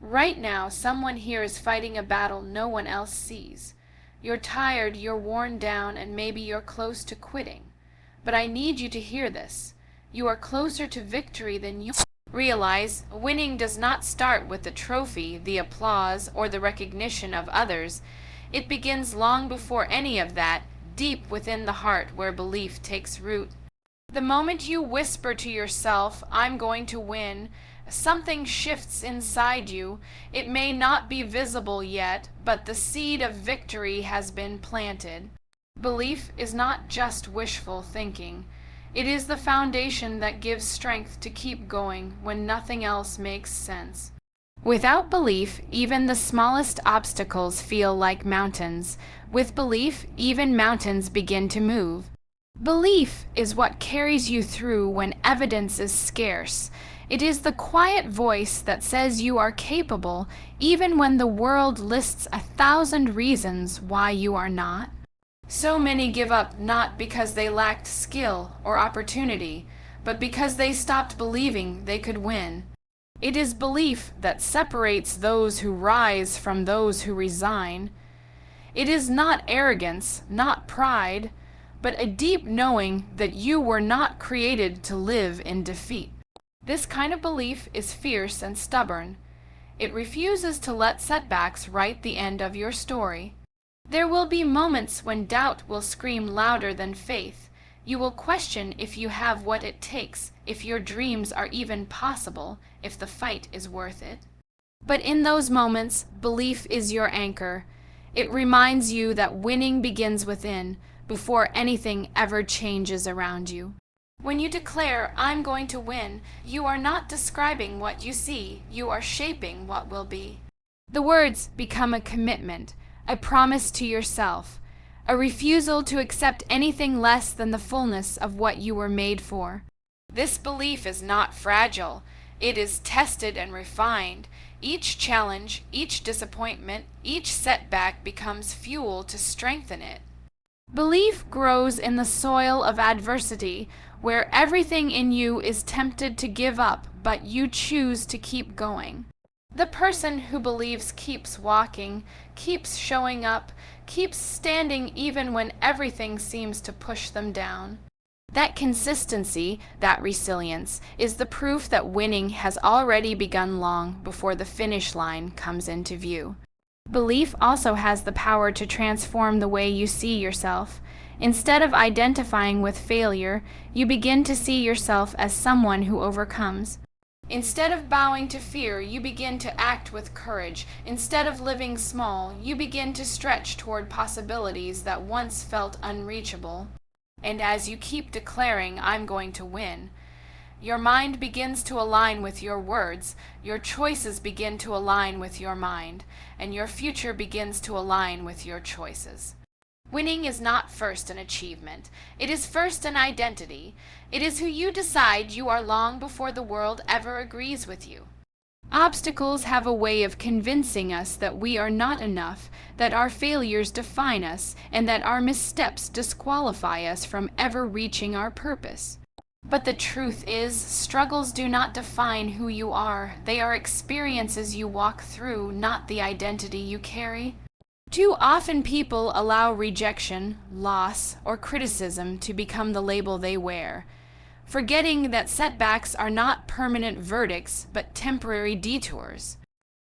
Right now, someone here is fighting a battle no one else sees. You're tired, you're worn down, and maybe you're close to quitting. But I need you to hear this. You are closer to victory than you realize. Winning does not start with the trophy, the applause, or the recognition of others. It begins long before any of that, deep within the heart where belief takes root. The moment you whisper to yourself, "I'm going to win," something shifts inside you. It may not be visible yet, but the seed of victory has been planted. Belief is not just wishful thinking. It is the foundation that gives strength to keep going when nothing else makes sense. Without belief, even the smallest obstacles feel like mountains. With belief, even mountains begin to move. Belief is what carries you through when evidence is scarce. It is the quiet voice that says you are capable, even when the world lists 1,000 reasons why you are not. So many give up not because they lacked skill or opportunity, but because they stopped believing they could win. It is belief that separates those who rise from those who resign. It is not arrogance, not pride, but a deep knowing that you were not created to live in defeat. This kind of belief is fierce and stubborn. It refuses to let setbacks write the end of your story. There will be moments when doubt will scream louder than faith. You will question if you have what it takes, if your dreams are even possible, if the fight is worth it. But in those moments, belief is your anchor. It reminds you that winning begins within, before anything ever changes around you. When you declare, "I'm going to win," you are not describing what you see, you are shaping what will be. The words become a commitment, a promise to yourself, a refusal to accept anything less than the fullness of what you were made for. This belief is not fragile. It is tested and refined. Each challenge, each disappointment, each setback becomes fuel to strengthen it. Belief grows in the soil of adversity, where everything in you is tempted to give up, but you choose to keep going. The person who believes keeps walking, keeps showing up, keeps standing even when everything seems to push them down. That consistency, that resilience, is the proof that winning has already begun long before the finish line comes into view. Belief also has the power to transform the way you see yourself. Instead of identifying with failure, you begin to see yourself as someone who overcomes. Instead of bowing to fear, you begin to act with courage. Instead of living small, you begin to stretch toward possibilities that once felt unreachable. And as you keep declaring, "I'm going to win," your mind begins to align with your words, your choices begin to align with your mind, and your future begins to align with your choices. Winning is not first an achievement. It is first an identity. It is who you decide you are long before the world ever agrees with you. Obstacles have a way of convincing us that we are not enough, that our failures define us, and that our missteps disqualify us from ever reaching our purpose. But the truth is, struggles do not define who you are. They are experiences you walk through, not the identity you carry. Too often people allow rejection, loss, or criticism to become the label they wear, forgetting that setbacks are not permanent verdicts, but temporary detours.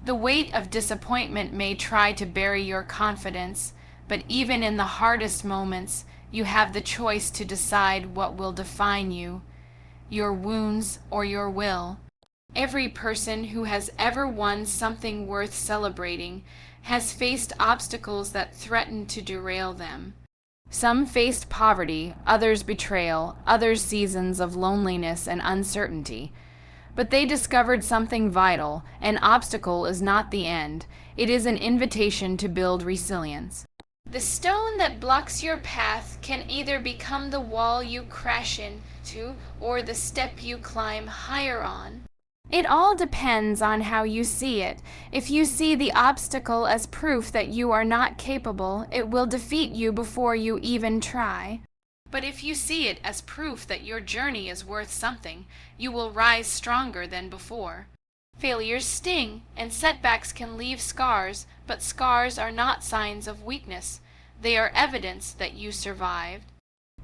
The weight of disappointment may try to bury your confidence, but even in the hardest moments, you have the choice to decide what will define you, your wounds or your will. Every person who has ever won something worth celebrating has faced obstacles that threatened to derail them. Some faced poverty, others betrayal, others seasons of loneliness and uncertainty. But they discovered something vital. An obstacle is not the end. It is an invitation to build resilience. The stone that blocks your path can either become the wall you crash into or the step you climb higher on. It all depends on how you see it. If you see the obstacle as proof that you are not capable, it will defeat you before you even try. But if you see it as proof that your journey is worth something, you will rise stronger than before. Failures sting, and setbacks can leave scars, but scars are not signs of weakness. They are evidence that you survived.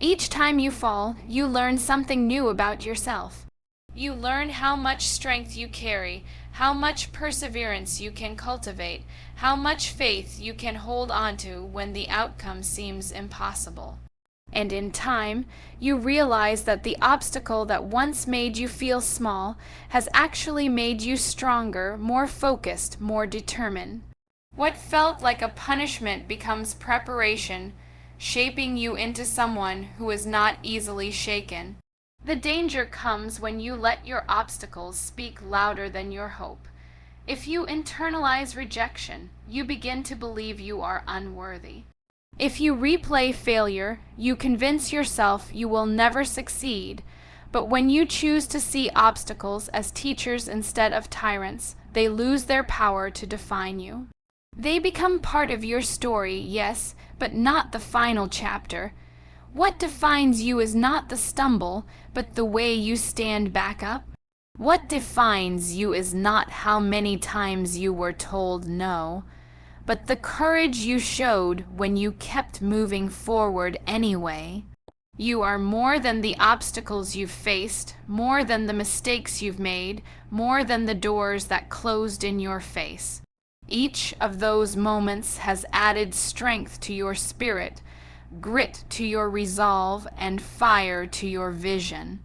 Each time you fall, you learn something new about yourself. You learn how much strength you carry, how much perseverance you can cultivate, how much faith you can hold onto when the outcome seems impossible. And in time, you realize that the obstacle that once made you feel small has actually made you stronger, more focused, more determined. What felt like a punishment becomes preparation, shaping you into someone who is not easily shaken. The danger comes when you let your obstacles speak louder than your hope. If you internalize rejection, you begin to believe you are unworthy. If you replay failure, you convince yourself you will never succeed. But when you choose to see obstacles as teachers instead of tyrants, they lose their power to define you. They become part of your story, yes, but not the final chapter. What defines you is not the stumble, but the way you stand back up. What defines you is not how many times you were told no, but the courage you showed when you kept moving forward anyway. You are more than the obstacles you've faced, more than the mistakes you've made, more than the doors that closed in your face. Each of those moments has added strength to your spirit, grit to your resolve, and fire to your vision.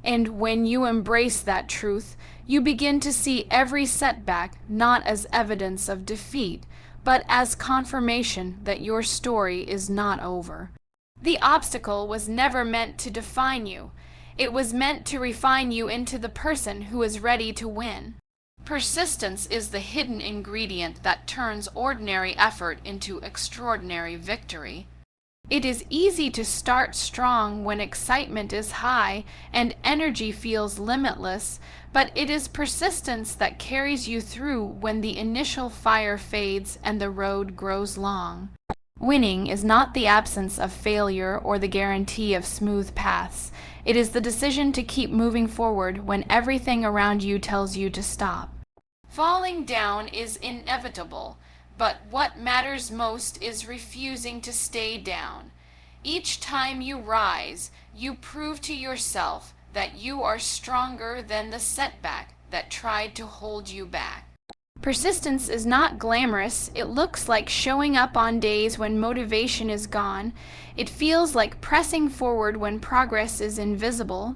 And when you embrace that truth, you begin to see every setback not as evidence of defeat, but as confirmation that your story is not over. The obstacle was never meant to define you. It was meant to refine you into the person who is ready to win. Persistence is the hidden ingredient that turns ordinary effort into extraordinary victory. It is easy to start strong when excitement is high and energy feels limitless, but it is persistence that carries you through when the initial fire fades and the road grows long. Winning is not the absence of failure or the guarantee of smooth paths. It is the decision to keep moving forward when everything around you tells you to stop. Falling down is inevitable, but what matters most is refusing to stay down. Each time you rise, you prove to yourself that you are stronger than the setback that tried to hold you back. Persistence is not glamorous. It looks like showing up on days when motivation is gone. It feels like pressing forward when progress is invisible.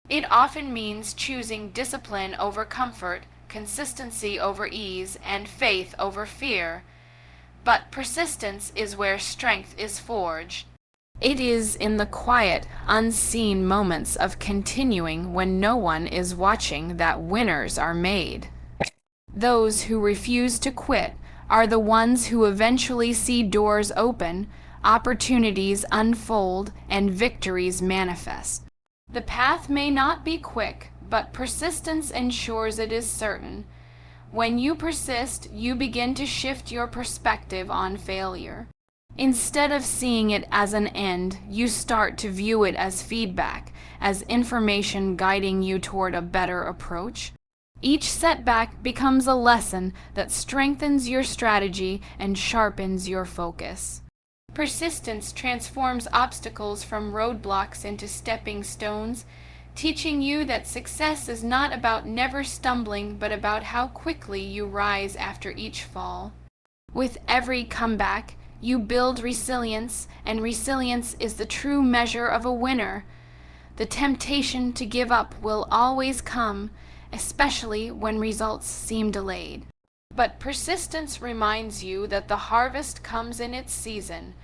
It often means choosing discipline over comfort, consistency over ease, and faith over fear. But persistence is where strength is forged. It is in the quiet, unseen moments of continuing when no one is watching that winners are made. Those who refuse to quit are the ones who eventually see doors open, opportunities unfold, and victories manifest. The path may not be quick, but persistence ensures it is certain. When you persist, you begin to shift your perspective on failure. Instead of seeing it as an end, you start to view it as feedback, as information guiding you toward a better approach. Each setback becomes a lesson that strengthens your strategy and sharpens your focus. Persistence transforms obstacles from roadblocks into stepping stones, teaching you that success is not about never stumbling, but about how quickly you rise after each fall. With every comeback, you build resilience, and resilience is the true measure of a winner. The temptation to give up will always come, especially when results seem delayed. But persistence reminds you that the harvest comes in its season.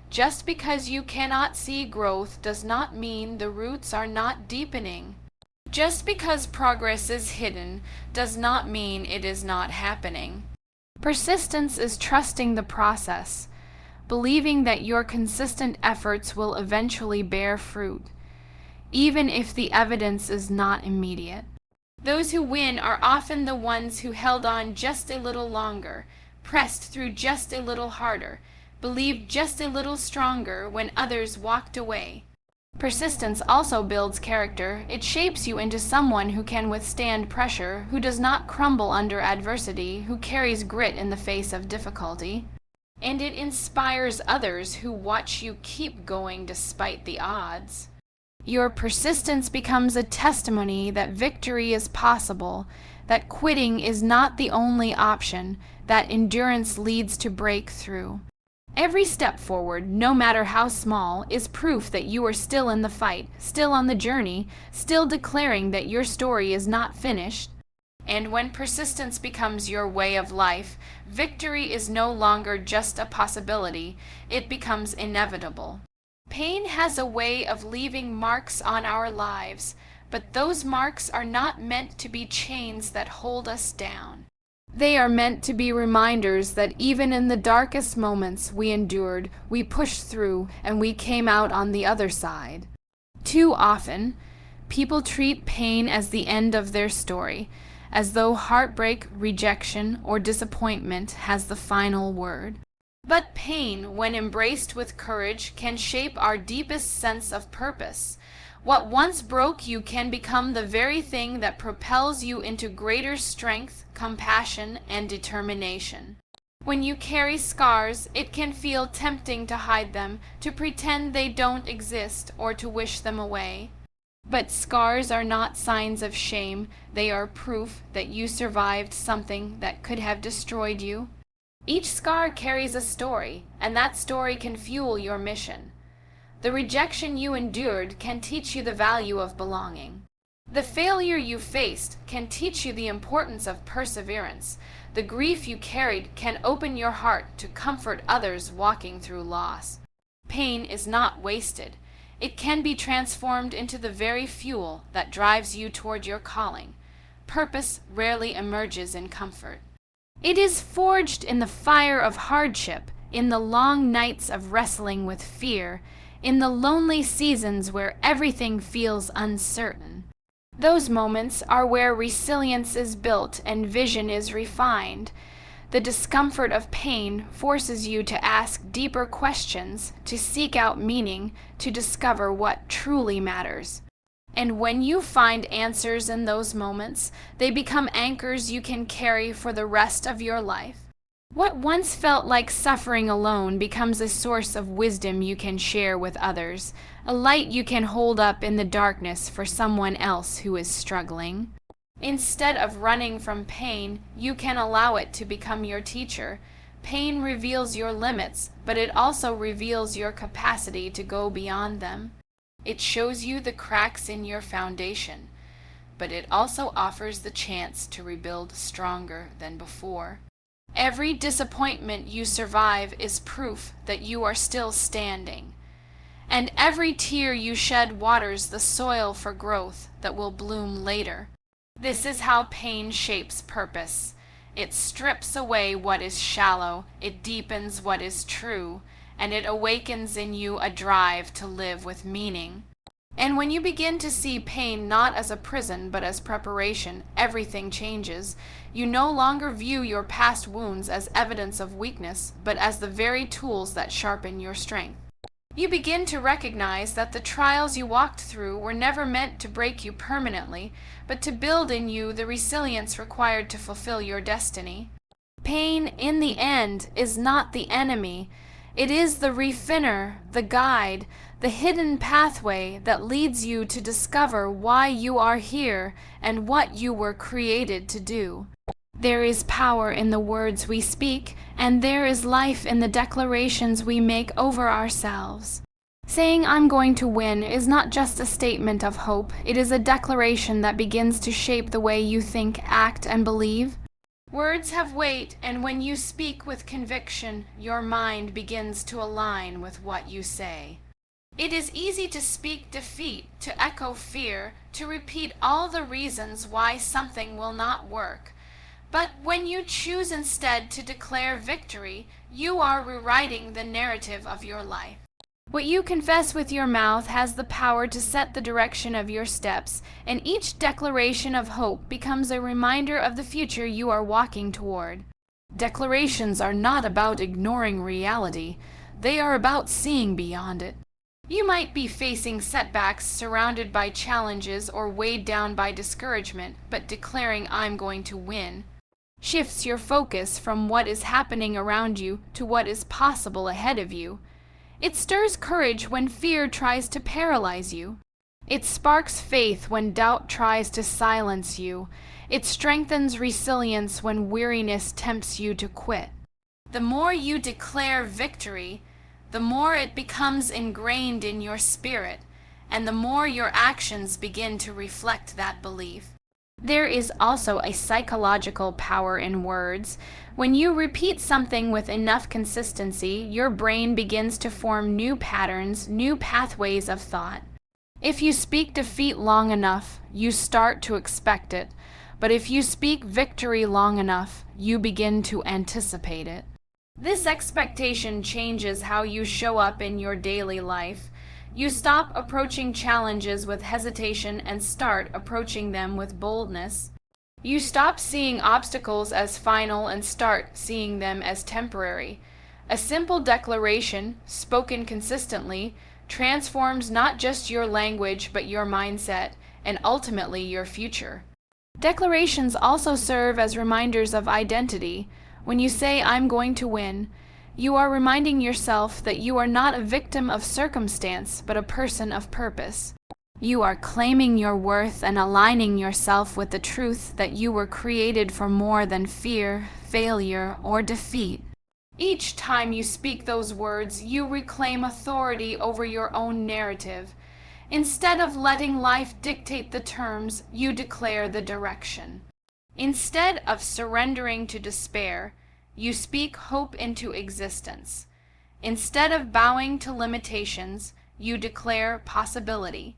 Just because you cannot see growth does not mean the roots are not deepening. Just because progress is hidden does not mean it is not happening. Persistence is trusting the process, believing that your consistent efforts will eventually bear fruit, even if the evidence is not immediate. Those who win are often the ones who held on just a little longer, pressed through just a little harder, believed just a little stronger when others walked away. Persistence also builds character. It shapes you into someone who can withstand pressure, who does not crumble under adversity, who carries grit in the face of difficulty. And it inspires others who watch you keep going despite the odds. Your persistence becomes a testimony that victory is possible, that quitting is not the only option, that endurance leads to breakthrough. Every step forward, no matter how small, is proof that you are still in the fight, still on the journey, still declaring that your story is not finished. And when persistence becomes your way of life, victory is no longer just a possibility, it becomes inevitable. Pain has a way of leaving marks on our lives, but those marks are not meant to be chains that hold us down. They are meant to be reminders that even in the darkest moments we endured, we pushed through, and we came out on the other side. Too often, people treat pain as the end of their story, as though heartbreak, rejection, or disappointment has the final word. But pain, when embraced with courage, can shape our deepest sense of purpose. What once broke you can become the very thing that propels you into greater strength, compassion, and determination. When you carry scars, it can feel tempting to hide them, to pretend they don't exist, or to wish them away. But scars are not signs of shame, they are proof that you survived something that could have destroyed you. Each scar carries a story, and that story can fuel your mission. The rejection you endured can teach you the value of belonging. The failure you faced can teach you the importance of perseverance. The grief you carried can open your heart to comfort others walking through loss. Pain is not wasted. It can be transformed into the very fuel that drives you toward your calling. Purpose rarely emerges in comfort. It is forged in the fire of hardship, in the long nights of wrestling with fear, in the lonely seasons where everything feels uncertain. Those moments are where resilience is built and vision is refined. The discomfort of pain forces you to ask deeper questions, to seek out meaning, to discover what truly matters. And when you find answers in those moments, they become anchors you can carry for the rest of your life. What once felt like suffering alone becomes a source of wisdom you can share with others, a light you can hold up in the darkness for someone else who is struggling. Instead of running from pain, you can allow it to become your teacher. Pain reveals your limits, but it also reveals your capacity to go beyond them. It shows you the cracks in your foundation, but it also offers the chance to rebuild stronger than before. Every disappointment you survive is proof that you are still standing. And every tear you shed waters the soil for growth that will bloom later. This is how pain shapes purpose. It strips away what is shallow, it deepens what is true, and it awakens in you a drive to live with meaning. And when you begin to see pain not as a prison but as preparation, everything changes. You no longer view your past wounds as evidence of weakness, but as the very tools that sharpen your strength. You begin to recognize that the trials you walked through were never meant to break you permanently, but to build in you the resilience required to fulfill your destiny. Pain, in the end, is not the enemy. It is the refiner, the guide, the hidden pathway that leads you to discover why you are here and what you were created to do. There is power in the words we speak, and there is life in the declarations we make over ourselves. Saying I'm going to win is not just a statement of hope, it is a declaration that begins to shape the way you think, act, and believe. Words have weight, and when you speak with conviction, your mind begins to align with what you say. It is easy to speak defeat, to echo fear, to repeat all the reasons why something will not work. But when you choose instead to declare victory, you are rewriting the narrative of your life. What you confess with your mouth has the power to set the direction of your steps, and each declaration of hope becomes a reminder of the future you are walking toward. Declarations are not about ignoring reality. They are about seeing beyond it. You might be facing setbacks, surrounded by challenges, or weighed down by discouragement, but declaring "I'm going to win" shifts your focus from what is happening around you to what is possible ahead of you. It stirs courage when fear tries to paralyze you. It sparks faith when doubt tries to silence you. It strengthens resilience when weariness tempts you to quit. The more you declare victory, the more it becomes ingrained in your spirit, and the more your actions begin to reflect that belief. There is also a psychological power in words. When you repeat something with enough consistency, your brain begins to form new patterns, new pathways of thought. If you speak defeat long enough, you start to expect it. But if you speak victory long enough, you begin to anticipate it. This expectation changes how you show up in your daily life. You stop approaching challenges with hesitation and start approaching them with boldness. You stop seeing obstacles as final and start seeing them as temporary. A simple declaration, spoken consistently, transforms not just your language but your mindset and ultimately your future. Declarations also serve as reminders of identity. When you say "I'm going to win," you are reminding yourself that you are not a victim of circumstance, but a person of purpose. You are claiming your worth and aligning yourself with the truth that you were created for more than fear, failure, or defeat. Each time you speak those words, you reclaim authority over your own narrative. Instead of letting life dictate the terms, you declare the direction. Instead of surrendering to despair, you speak hope into existence. Instead of bowing to limitations, you declare possibility.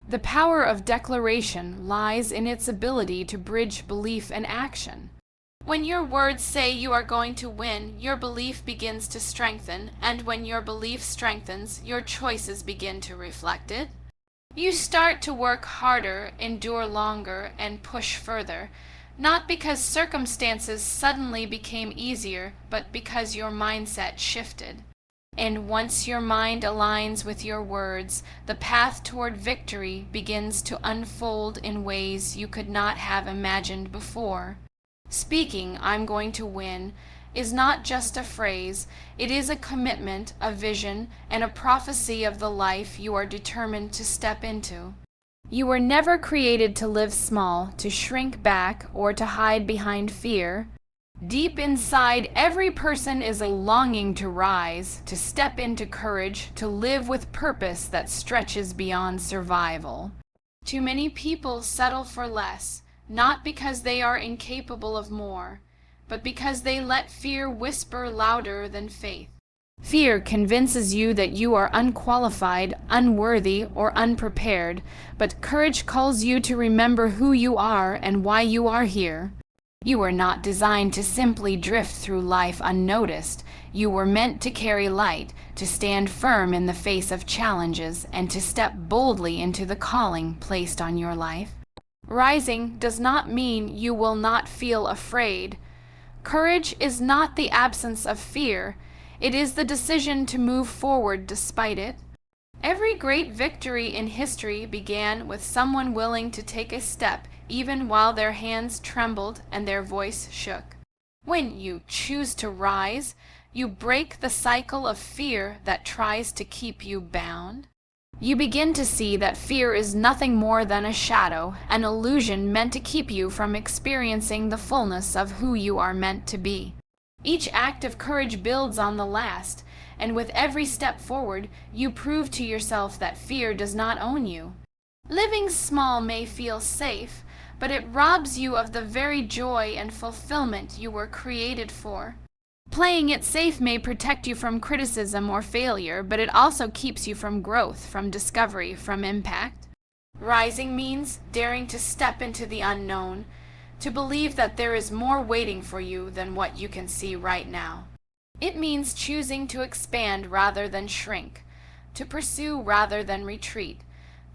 The power of declaration lies in its ability to bridge belief and action. When your words say you are going to win, your belief begins to strengthen, and when your belief strengthens, your choices begin to reflect it. You start to work harder, endure longer, and push further. Not because circumstances suddenly became easier, but because your mindset shifted. And once your mind aligns with your words, the path toward victory begins to unfold in ways you could not have imagined before. Speaking "I'm going to win" is not just a phrase, it is a commitment, a vision, and a prophecy of the life you are determined to step into. You were never created to live small, to shrink back, or to hide behind fear. Deep inside, every person is a longing to rise, to step into courage, to live with purpose that stretches beyond survival. Too many people settle for less, not because they are incapable of more, but because they let fear whisper louder than faith. Fear convinces you that you are unqualified, unworthy, or unprepared, but courage calls you to remember who you are and why you are here. You were not designed to simply drift through life unnoticed. You were meant to carry light, to stand firm in the face of challenges, and to step boldly into the calling placed on your life. Rising does not mean you will not feel afraid. Courage is not the absence of fear. It is the decision to move forward despite it. Every great victory in history began with someone willing to take a step even while their hands trembled and their voice shook. When you choose to rise, you break the cycle of fear that tries to keep you bound. You begin to see that fear is nothing more than a shadow, an illusion meant to keep you from experiencing the fullness of who you are meant to be. Each act of courage builds on the last, and with every step forward, you prove to yourself that fear does not own you. Living small may feel safe, but it robs you of the very joy and fulfillment you were created for. Playing it safe may protect you from criticism or failure, but it also keeps you from growth, from discovery, from impact. Rising means daring to step into the unknown, to believe that there is more waiting for you than what you can see right now. It means choosing to expand rather than shrink, to pursue rather than retreat,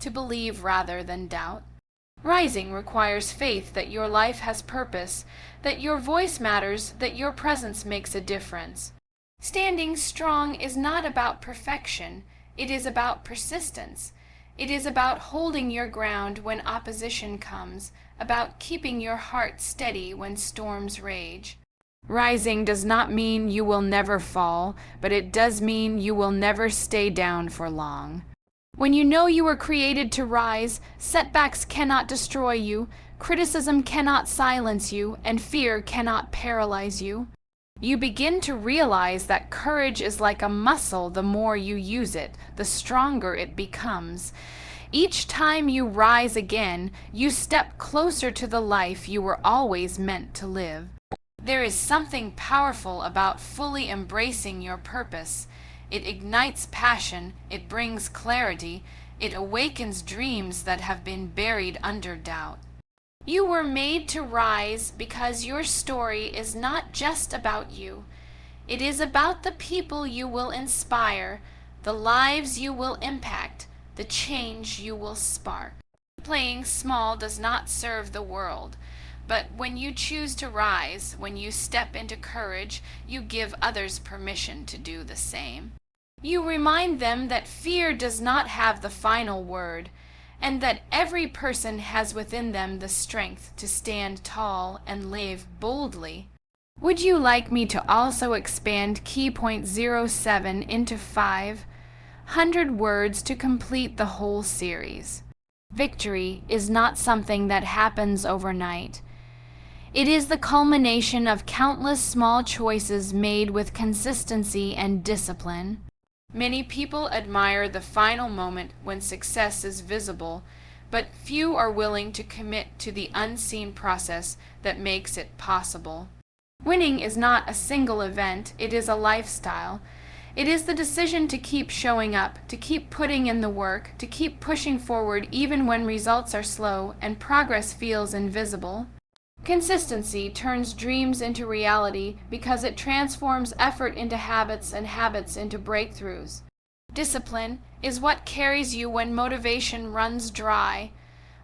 to believe rather than doubt. Rising requires faith that your life has purpose, that your voice matters, that your presence makes a difference. Standing strong is not about perfection, It is about persistence. It is about holding your ground when opposition comes, about keeping your heart steady when storms rage. Rising does not mean you will never fall, but it does mean you will never stay down for long. When you know you were created to rise, setbacks cannot destroy you, criticism cannot silence you, and fear cannot paralyze you. You begin to realize that courage is like a muscle. The more you use it, the stronger it becomes. Each time you rise again, you step closer to the life you were always meant to live. There is something powerful about fully embracing your purpose. It ignites passion, it brings clarity, it awakens dreams that have been buried under doubt. You were made to rise because your story is not just about you. It is about the people you will inspire, the lives you will impact, the change you will spark. Playing small does not serve the world, but when you choose to rise, when you step into courage, you give others permission to do the same. You remind them that fear does not have the final word, and that every person has within them the strength to stand tall and live boldly. Would you like me to also expand Key Point 07 into 500 words to complete the whole series? Victory is not something that happens overnight. It is the culmination of countless small choices made with consistency and discipline. Many people admire the final moment when success is visible, but few are willing to commit to the unseen process that makes it possible. Winning is not a single event, it is a lifestyle. It is the decision to keep showing up, to keep putting in the work, to keep pushing forward even when results are slow and progress feels invisible. Consistency turns dreams into reality because it transforms effort into habits and habits into breakthroughs. Discipline is what carries you when motivation runs dry.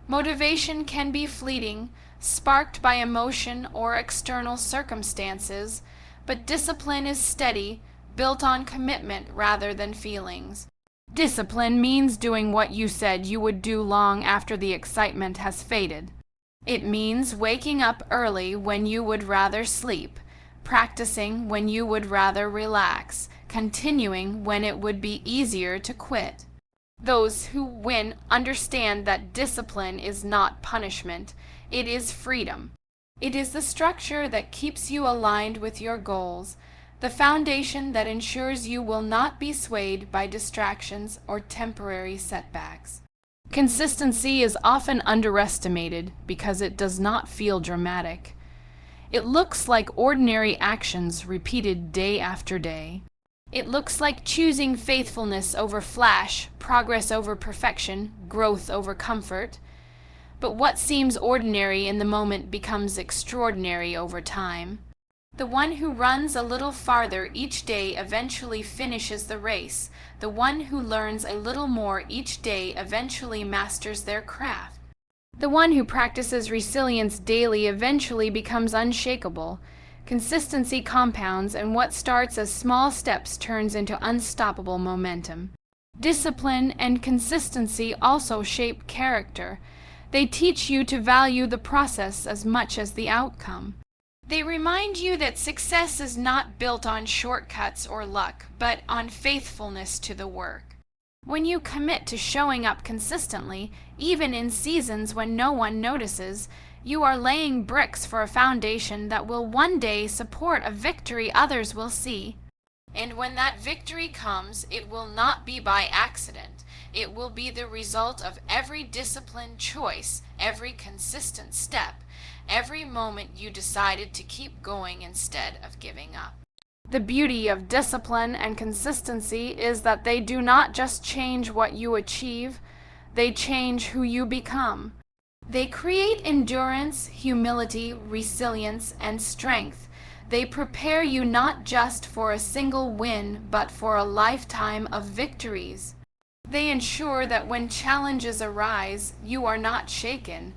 Motivation can be fleeting, sparked by emotion or external circumstances, but discipline is steady, built on commitment rather than feelings. Discipline means doing what you said you would do long after the excitement has faded. It means waking up early when you would rather sleep, practicing when you would rather relax, continuing when it would be easier to quit. Those who win understand that discipline is not punishment, it is freedom. It is the structure that keeps you aligned with your goals, the foundation that ensures you will not be swayed by distractions or temporary setbacks. Consistency is often underestimated because it does not feel dramatic. It looks like ordinary actions repeated day after day. It looks like choosing faithfulness over flash, progress over perfection, growth over comfort. But what seems ordinary in the moment becomes extraordinary over time. The one who runs a little farther each day eventually finishes the race. The one who learns a little more each day eventually masters their craft. The one who practices resilience daily eventually becomes unshakable. Consistency compounds, and what starts as small steps turns into unstoppable momentum. Discipline and consistency also shape character. They teach you to value the process as much as the outcome. They remind you that success is not built on shortcuts or luck, but on faithfulness to the work. When you commit to showing up consistently, even in seasons when no one notices, you are laying bricks for a foundation that will one day support a victory others will see. And when that victory comes, it will not be by accident. It will be the result of every disciplined choice, every consistent step, every moment you decided to keep going instead of giving up. The beauty of discipline and consistency is that they do not just change what you achieve, they change who you become. They create endurance, humility, resilience, and strength. They prepare you not just for a single win, but for a lifetime of victories. They ensure that when challenges arise, you are not shaken,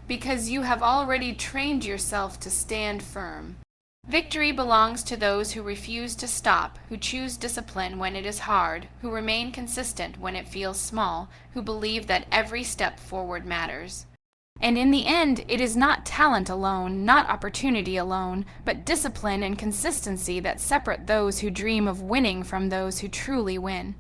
because you have already trained yourself to stand firm. Victory belongs to those who refuse to stop, who choose discipline when it is hard, who remain consistent when it feels small, who believe that every step forward matters. And in the end, it is not talent alone, not opportunity alone, but discipline and consistency that separate those who dream of winning from those who truly win.